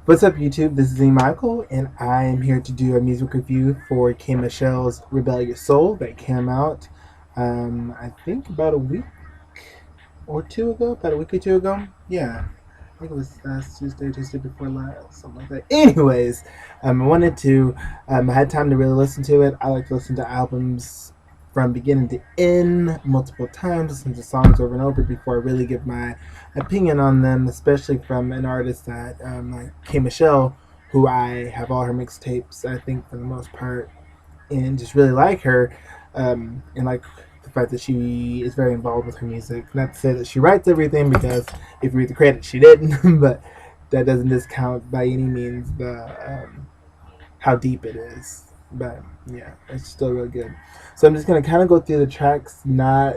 What's up, YouTube? This is E. Michael, and I am here to do a music review for K.Michelle's Rebellious Soul that came out, I think about a week or two ago, about a week or two ago. Yeah, I think it was last Tuesday, Tuesday before last, something like that. Anyways, I wanted to, I had time to really listen to it. I like to listen to albums from beginning to end multiple times, listen to songs over and over before I really give my opinion on them, especially from an artist that like K.Michelle, who I have all her mixtapes, I think for the most part, and just really like her, and like the fact that she is very involved with her music. Not to say that she writes everything, because if you read the credits, she didn't, but that doesn't discount by any means the how deep it is. But yeah, it's still real good. So I'm just gonna kind of go through the tracks, not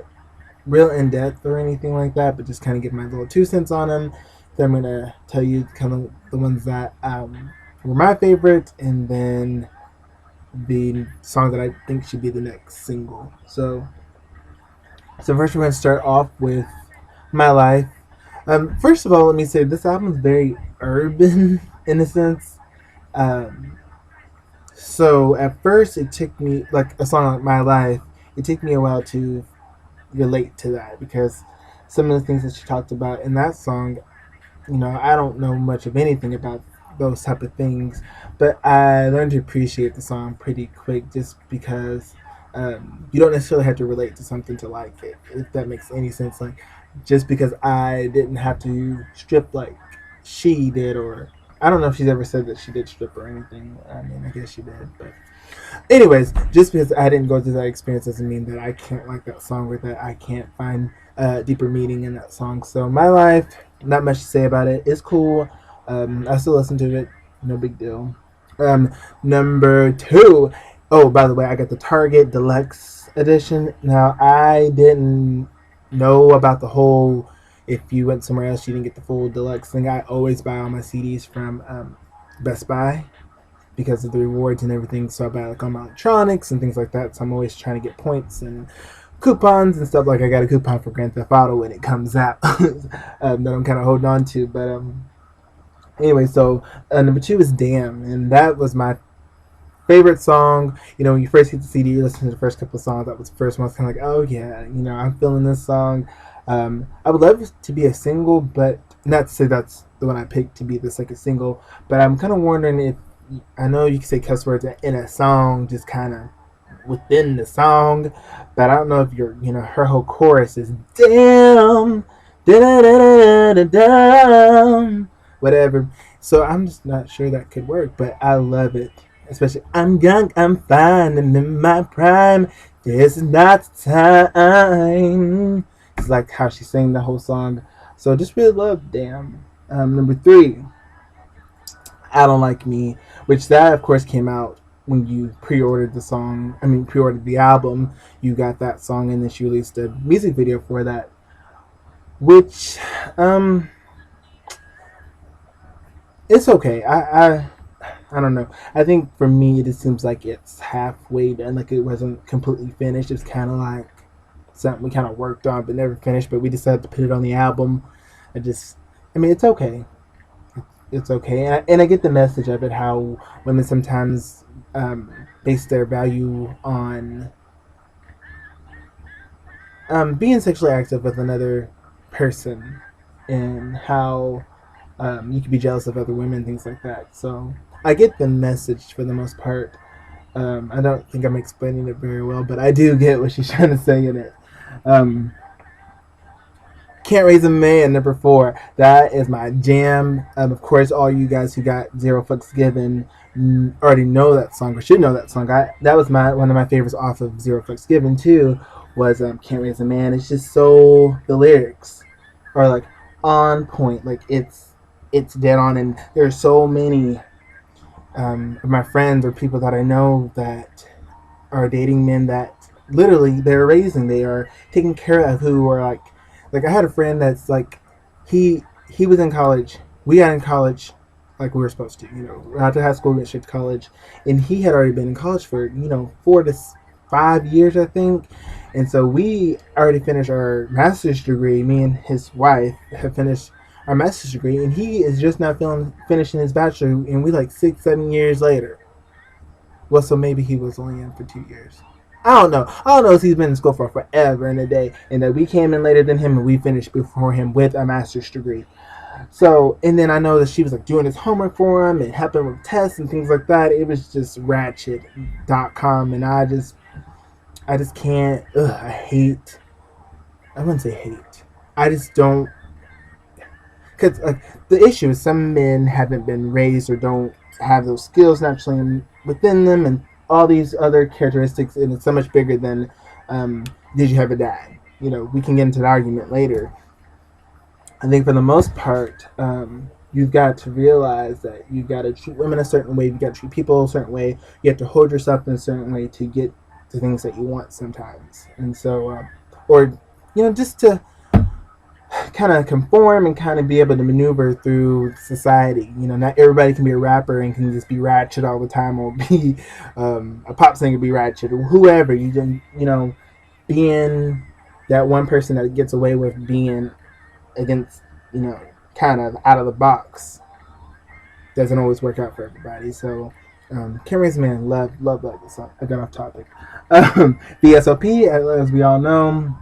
real in depth or anything like that, but just kind of give my little 2 cents on them. Then I'm gonna tell you kind of the ones that were my favorite, and then the song that I think should be the next single. So first we're gonna start off with My Life. First of all, let me say this album is very urban in a sense. Um, so at first it took me, like a song like My Life, it took me a while to relate to that, because some of the things that she talked about in that song, I don't know much of anything about those type of things, but I learned to appreciate the song pretty quick, just because you don't necessarily have to relate to something to like it, if that makes any sense. Like, just because I didn't have to strip like she did, or I don't know if she's ever said that she did strip or anything. I mean, I guess she did, but anyways, just because I didn't go through that experience doesn't mean that I can't like that song, or that I can't find deeper meaning in that song. So My Life, not much to say about it. It's cool. I still listen to it. No big deal. Number two. Oh, by the way, I got the Target Deluxe edition. Now, I didn't know about the whole, if you went somewhere else you didn't get the full deluxe thing. I always buy all my CDs from Best Buy, because of the rewards and everything. So I buy like all my electronics and things like that. So I'm always trying to get points and coupons and stuff. Like, I got a coupon for Grand Theft Auto when it comes out that I'm kind of holding on to. But anyway, so number two is Damn, and that was my favorite song. When you first get the CD, you listen to the first couple of songs. That was the first one. It's kind of like, oh yeah, I'm feeling this song. I would love it to be a single, but not to say that's the one I picked to be the second single. But I'm kind of wondering if, I know you can say cuss words in a song, just kind of within the song, but I don't know if her whole chorus is damn, da da da da da, whatever. So I'm just not sure that could work, but I love it. Especially, I'm young, I'm fine, and in my prime. This is not the time. It's like how she sang the whole song. So just really love Damn. Number three, I Don't Like Me, which that of course came out when you pre-ordered the song. I mean, pre-ordered the album. You got that song, and then she released a music video for that, which it's okay. I don't know. I think for me, it just seems like it's halfway done. Like, it wasn't completely finished. It's kind of like something we kind of worked on but never finished. But we decided to put it on the album. I mean, it's okay. It's okay, and I get the message of it. How women sometimes base their value on being sexually active with another person, and how you can be jealous of other women, things like that. So I get the message for the most part. I don't think I'm explaining it very well, but I do get what she's trying to say in it. Um, Can't Raise a Man, number four. That is my jam. Of course, all you guys who got Zero Fucks Given already know that song, or should know that song. That was one of my favorites off of Zero Fucks Given too. Was Can't Raise a Man. It's just so, the lyrics are like on point. Like, it's dead on, and there are so many of my friends or people that I know that are dating men that literally they're raising, they are taking care of, who are like I had a friend that's like, he was in college. We got in college like we were supposed to. After high school, we went straight to college, and he had already been in college for 4 to 5 years, I think. And so we already finished our master's degree. Me and his wife have finished our master's degree, and he is just now finishing his bachelor, and we like 6, 7 years later. Well, so maybe he was only in for 2 years. I don't know. I don't know if he's been in school for forever and a day, and that we came in later than him and we finished before him with a master's degree. So, and then I know that she was like doing his homework for him and helping with tests and things like that. It was just ratchet.com, and I just can't. I hate. I wouldn't say hate. I just don't. Because the issue is some men haven't been raised or don't have those skills naturally within them, and all these other characteristics, and it's so much bigger than did you have a dad? You know, we can get into the argument later. I think for the most part, you've got to realize that you've got to treat women a certain way, you've got to treat people a certain way, you have to hold yourself in a certain way to get the things that you want sometimes. And so, or, just to kind of conform and kind of be able to maneuver through society. Not everybody can be a rapper and can just be ratchet all the time, or be a pop singer, be ratchet, or whoever. Being that one person that gets away with being against, kind of out of the box doesn't always work out for everybody. So, Cameron's man, love this song. I got off topic. V.S.O.P, as we all know.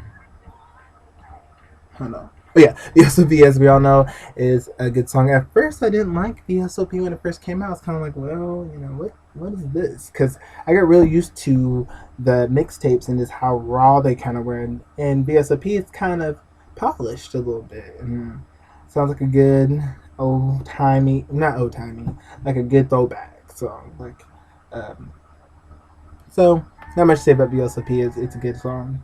I don't know. Oh yeah, V.S.O.P, as we all know, is a good song. At first, I didn't like V.S.O.P when it first came out. I was kind of like, well, what is this? Because I got really used to the mixtapes and just how raw they kind of were. And V.S.O.P is kind of polished a little bit. And sounds like a good not old timey, like a good throwback song. So not much to say about V.S.O.P. It's a good song.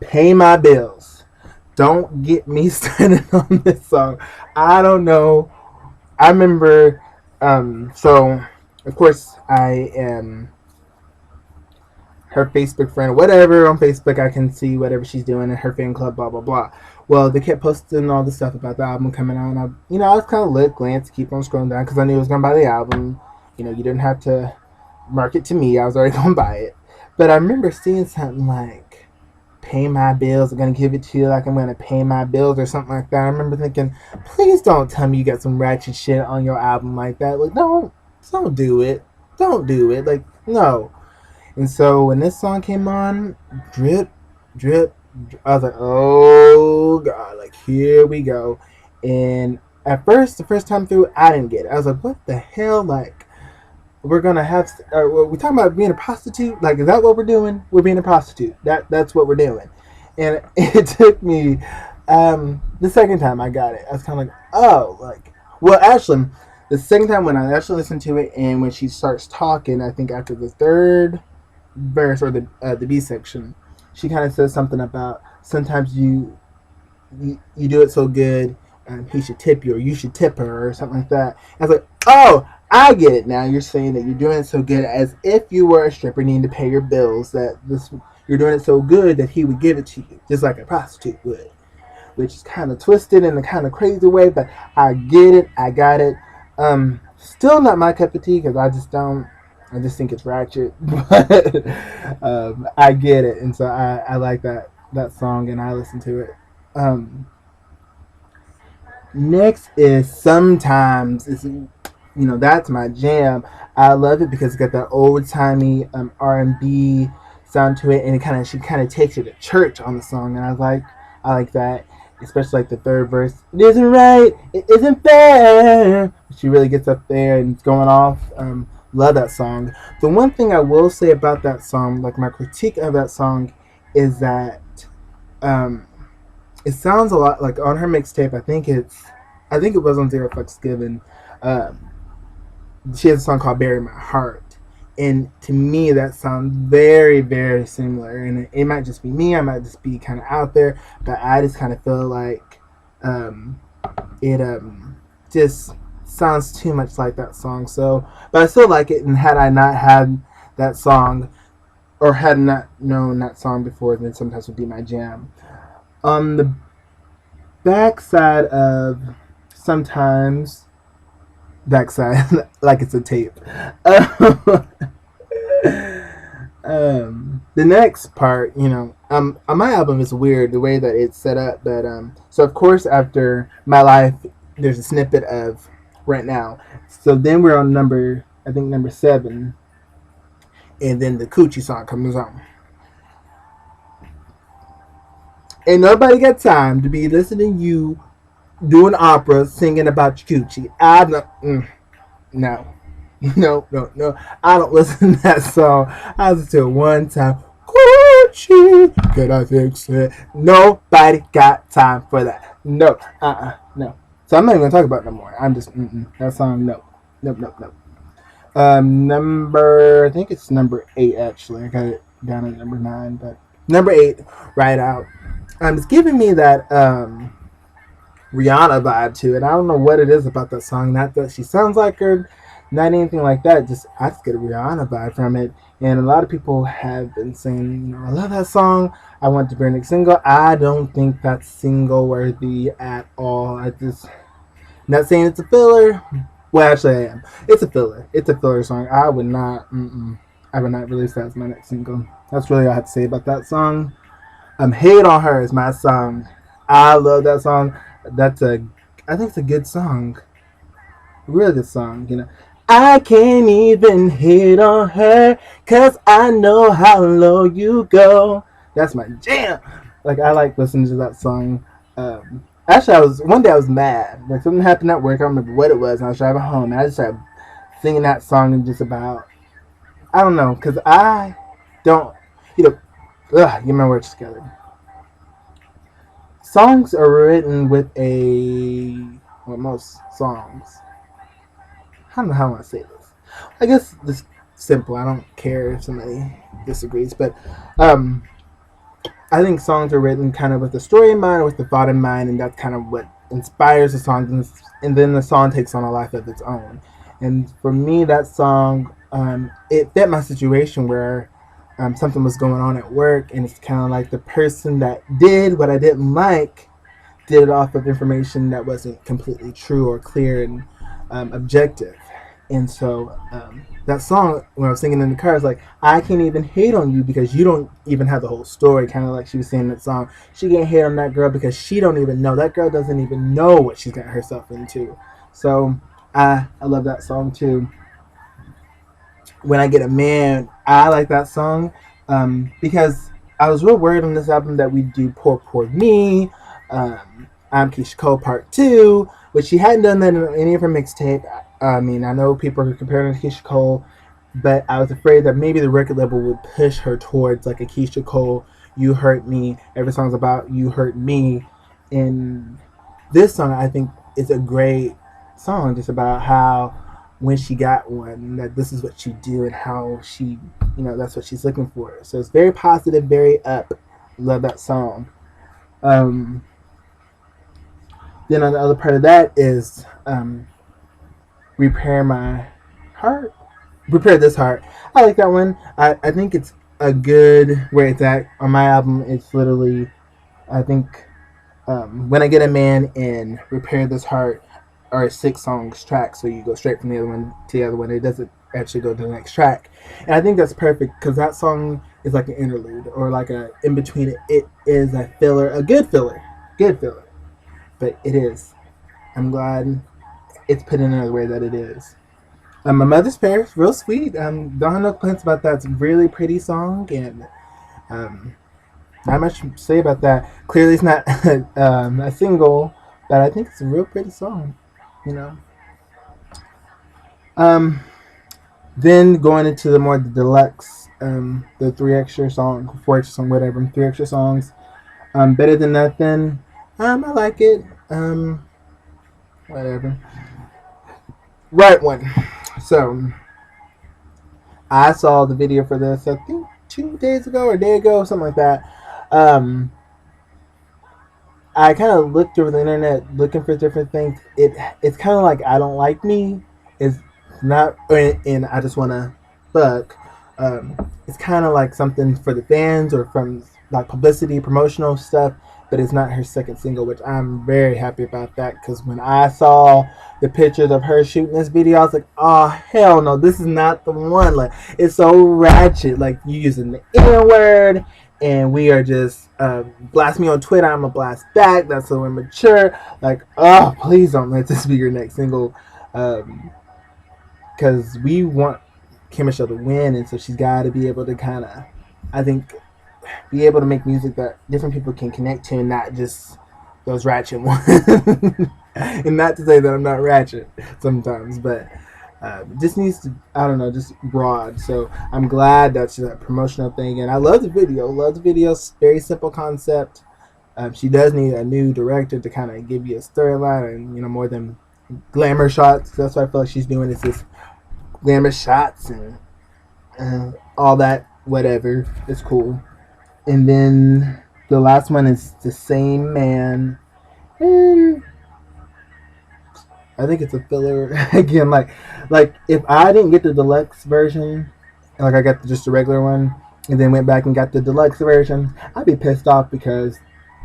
Pay My Bills. Don't get me started on this song. I don't know. I remember, so, of course, I am her Facebook friend or whatever. On Facebook, I can see whatever she's doing in her fan club, blah, blah, blah. Well, they kept posting all this stuff about the album coming out. And I was kind of lit, glance, keep on scrolling down because I knew I was going to buy the album. You didn't have to mark it to me. I was already going to buy it. But I remember seeing something like, pay my bills, I'm gonna give it to you like I'm gonna pay my bills or something like that. I remember thinking, please don't tell me you got some ratchet shit on your album like that. Like, don't do it. Don't do it. Like, no. And so when this song came on, drip, drip, I was like, oh god, like here we go. And at first, the first time through, I didn't get it. I was like, what the hell? Like, we're gonna have we're talking about being a prostitute, like, is that what we're doing? We're being a prostitute, that's what we're doing. And it took me the second time I got it, I was kind of like, oh, like, well, actually the second time when I actually listened to it, and when she starts talking, I think after the third verse, or the B section, she kind of says something about sometimes you do it so good, he should tip you, or you should tip her, or something like that. I was like, oh, I get it now. You're saying that you're doing it so good, as if you were a stripper needing to pay your bills, that you're doing it so good that he would give it to you, just like a prostitute would. Which is kind of twisted in a kind of crazy way, but I get it. I got it. Still not my cup of tea, because I just think it's ratchet. But I get it, and so I like that song, and I listen to it. Next is Sometimes. That's my jam. I love it because it's got that old timey R&B sound to it, and she kind of takes you to church on the song, and I like that, especially like the third verse. It isn't right, it isn't fair. She really gets up there and it's going off. Love that song. The one thing I will say about that song, like my critique of that song, is that um, it sounds a lot like on her mixtape. I think it was on Zero Fucks Given. Um, she has a song called "Bury My Heart," and to me that sounds very, very similar. And it might just be me. I might just be kind of out there, but I just kind of feel like it just sounds too much like that song. So, but I still like it. And had I not had that song, or had not known that song before, then Sometimes would be my jam. On the backside of Sometimes, backside like it's a tape. The next part, On my album it's weird the way that it's set up, but so of course after My Life there's a snippet of Right Now. So then we're on number 7, and then the Coochie song comes on. Ain't nobody got time to be listening to you doing opera singing about your coochie. I don't. No, no. I don't listen to that song. I listen to it one time. Coochie, can I fix it? Nobody got time for that. No, no. So I'm not even gonna talk about it no more. I'm just that song. No, nope. I think it's number 8 actually. I got it down at number 9, but number 8, Right Out. It's giving me that Rihanna vibe to it. I don't know what it is about that song. Not that she sounds like her, not anything like that. Just I just get a Rihanna vibe from it. And a lot of people have been saying, I love that song. I want to bring it single. I don't think that's single worthy at all. I just not saying it's a filler. Well, actually, I am. It's a filler. It's a filler song. I would not. I would not release that as my next single. That's really all I have to say about that song. Hate on Her is my song. I love that song. I think it's a good song. Really good song, you know. I can't even hate on her, cause I know how low you go. That's my jam. Like, I like listening to that song. Actually, one day I was mad. Like, something happened at work, I don't remember what it was, and I was driving home, and I just started singing that song and just about, I don't know, cause I don't, you know, get my words together. Songs are written with most songs. I don't know how I want to say this. I guess this simple. I don't care if somebody disagrees, but um, I think songs are written kind of with the story in mind, or with the thought in mind, and that's kind of what inspires the song, and then the song takes on a life of its own. And for me, that song, it fit my situation where something was going on at work, and it's kind of like the person that did what I didn't like did it off of information that wasn't completely true or clear and objective. And so that song, when I was singing in the car, I was like, I can't even hate on you because you don't even have the whole story. Kind of like she was saying in that song. She can't hate on that girl because she don't even know. That girl doesn't even know what she's got herself into. So I love that song too. When I Get a Man, I like that song because I was real worried on this album that we do Poor Me, I'm Keisha Cole Part 2, which she hadn't done that in any of her mixtape. I mean, I know people are comparing her to Keisha Cole, but I was afraid that maybe the record label would push her towards like a Keisha Cole, You Hurt Me, every song's about You Hurt Me. And this song, I think, is a great song just about how when she got one, that this is what she do and how she, that's what she's looking for. So it's very positive, very up. Love that song. Then on the other part of that is Repair My Heart. Repair This Heart. I like that one. I think it's a good where it's at on my album. It's literally, I think, When I Get a Man and Repair This Heart are 6 songs track, so you go straight from the other one to the other one. It doesn't actually go to the next track, and I think that's perfect because that song is like an interlude or like a in between. It is a filler, a good filler, but it is. I'm glad it's put in the way that it is. My Mother's Prayers, real sweet. Don't have no complaints about that. It's a really pretty song, and not much to say about that. Clearly, it's not a single, but I think it's a real pretty song. Then going into the more deluxe, the 4 extra song, whatever, 3 extra songs. Better Than Nothing. I like it. Whatever. Right one. So I saw the video for this, I think 2 days ago or a day ago, something like that. I kind of looked over the internet looking for different things. It's kind of like I Don't Like Me. It's not, and I Just Wanna Fuck. It's kind of like something for the fans or from like publicity, promotional stuff, but it's not her second single, which I'm very happy about that because when I saw the pictures of her shooting this video, I was like, oh hell no, this is not the one. Like, it's so ratchet. Like, you using the N word and we are just blast me on Twitter. I'm a blast back. That's so immature. Like, oh, please don't let this be your next single, because we want K.Michelle to win, and so she's got to be able to kind of, I think, be able to make music that different people can connect to, and not just those ratchet ones. And not to say that I'm not ratchet sometimes, but just needs to, I don't know, just broad. So I'm glad that's a promotional thing, and I love the video. Love the video. Very simple concept. She does need a new director to kind of give you a storyline, and more than glamour shots. That's what I feel like she's doing, is this glamour shots and all that. Whatever, it's cool. And then the last one is The Same Man, and I think it's a filler again. Like if I didn't get the deluxe version, like I got just the regular one, and then went back and got the deluxe version, I'd be pissed off because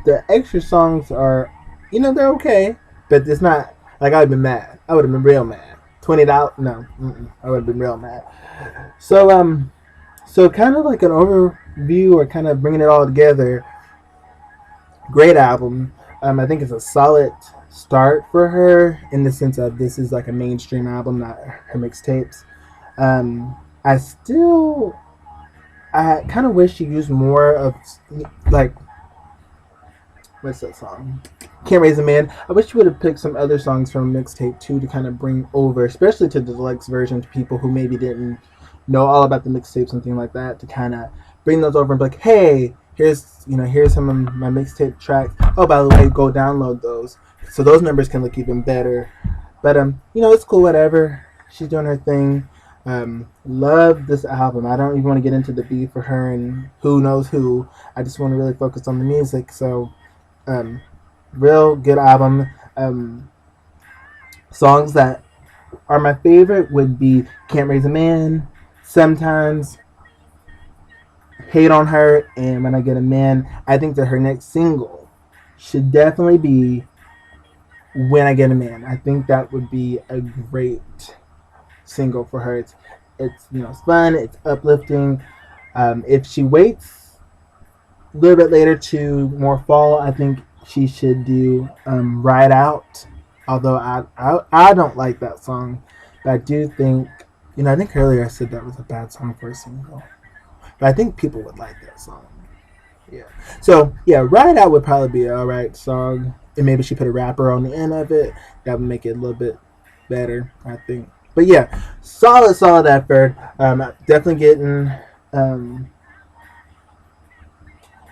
the extra songs are, they're okay, but it's not like I'd been mad. I would have been real mad. $20? No, I would have been real mad. So kind of like an overview, or kind of bringing it all together. Great album. I think it's a solid start for her, in the sense of this is like a mainstream album, not her mixtapes. I still, I kind of wish she used more of, like, what's that song? Can't Raise a Man. I wish you would have picked some other songs from mixtape too, to kind of bring over, especially to the deluxe version, to people who maybe didn't know all about the mixtape, something like that, to kind of bring those over and be like, hey, here's some of my mixtape tracks. Oh, by the way, go download those, so those numbers can look even better. But it's cool. Whatever, she's doing her thing. Love this album. I don't even want to get into the beef for her and who knows who. I just want to really focus on the music. So, real good album. Songs that are my favorite would be Can't Raise a Man, Sometimes, Hate on Her, and When I Get a Man. I think that her next single should definitely be When I Get a Man. I think that would be a great single for her. It's fun, it's uplifting. If she waits a little bit later to more fall, I think she should do Ride Out. Although I don't like that song, but I do think, I think earlier I said that was a bad song for a single, but I think people would like that song. Yeah. So yeah, Ride Out would probably be an alright song, and maybe she put a rapper on the end of it. That would make it a little bit better, I think. But yeah, solid effort. Definitely getting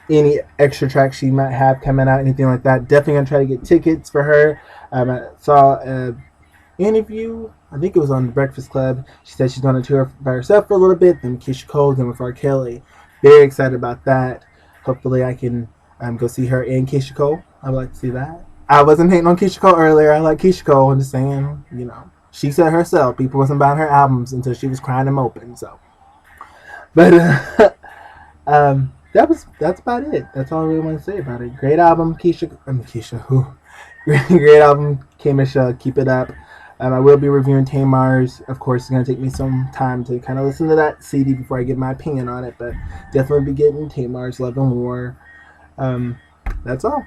any extra tracks she might have coming out, anything like that. Definitely gonna try to get tickets for her. I saw an interview. I think it was on the Breakfast Club. She said she's going to tour by herself for a little bit, then Keisha Cole, then with R. Kelly. Very excited about that. Hopefully I can go see her and Keisha Cole. I would like to see that. I wasn't hating on Keisha Cole earlier. I like Keisha Cole. I'm just saying, she said herself, people wasn't buying her albums until she was crying them open. So, but that's about it. That's all I really want to say about it. Great album, Keisha. Who? Great album, K.Michelle. Keep it up. I will be reviewing Tamar's. Of course, it's going to take me some time to kind of listen to that CD before I give my opinion on it, but definitely be getting Tamar's Love and War. That's all.